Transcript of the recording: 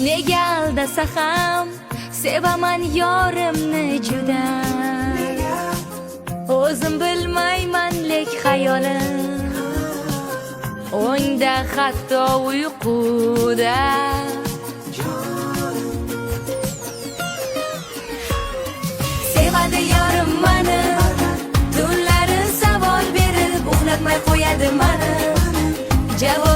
Nega aldasa ham sevaman yorimni juda. O'zim bilmayman lek xayolim o'ngda hatto uyquda. Sevadi yorim mani, tunlari savol berib uxlatmay qo'yadi mani. Javob